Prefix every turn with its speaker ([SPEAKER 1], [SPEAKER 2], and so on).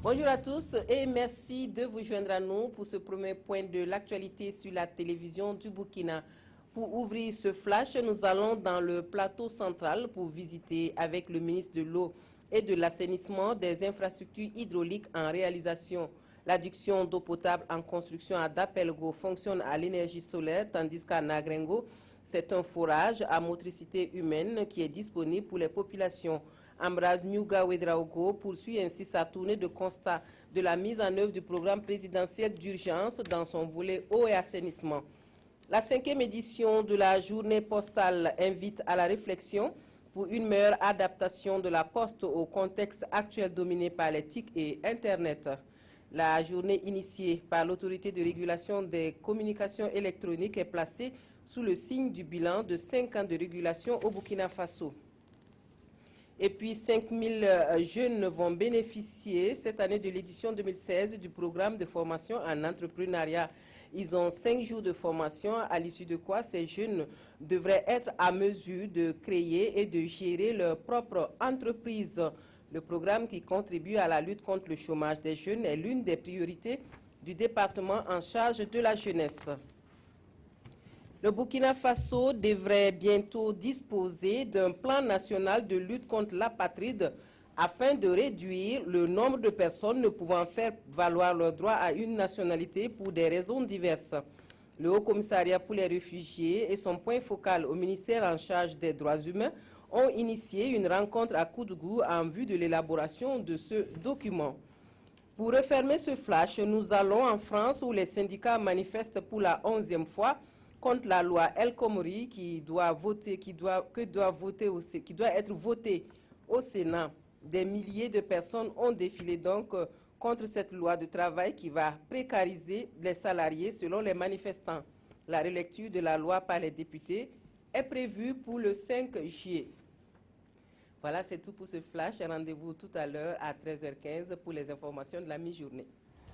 [SPEAKER 1] Bonjour à tous et merci de vous joindre à nous pour ce premier point de l'actualité sur la télévision du Burkina. Pour ouvrir ce flash, nous allons dans le plateau central pour visiter avec le ministre de l'Eau et de l'Assainissement des infrastructures hydrauliques en réalisation. L'adduction d'eau potable en construction à Dapelgo fonctionne à l'énergie solaire, tandis qu'à Nagrengo, c'est un forage à motricité humaine qui est disponible pour les populations. Ambraz Nyuga Wedraogo poursuit ainsi sa tournée de constat de la mise en œuvre du programme présidentiel d'urgence dans son volet eau et assainissement. La 5e édition de la journée postale invite à la réflexion pour une meilleure adaptation de la poste au contexte actuel dominé par les TIC et Internet. La journée initiée par l'autorité de régulation des communications électroniques est placée sous le signe du bilan de 5 ans de régulation au Burkina Faso. Et puis 5000 jeunes vont bénéficier cette année de l'édition 2016 du programme de formation en entrepreneuriat. Ils ont 5 jours de formation, à l'issue de quoi ces jeunes devraient être à mesure de créer et de gérer leur propre entreprise. Le programme qui contribue à la lutte contre le chômage des jeunes est l'une des priorités du département en charge de la jeunesse. Le Burkina Faso devrait bientôt disposer d'un plan national de lutte contre l'apatride afin de réduire le nombre de personnes ne pouvant faire valoir leur droit à une nationalité pour des raisons diverses. Le Haut Commissariat pour les réfugiés et son point focal au ministère en charge des droits humains ont initié une rencontre à Koudougou en vue de l'élaboration de ce document. Pour refermer ce flash, nous allons en France où les syndicats manifestent pour la 11e fois contre la loi El Khomri qui doit être votée au Sénat. Des milliers de personnes ont défilé donc contre cette loi de travail qui va précariser les salariés selon les manifestants. La relecture de la loi par les députés est prévue pour le 5 juillet. Voilà, c'est tout pour ce flash. Rendez-vous tout à l'heure à 13h15 pour les informations de la mi-journée.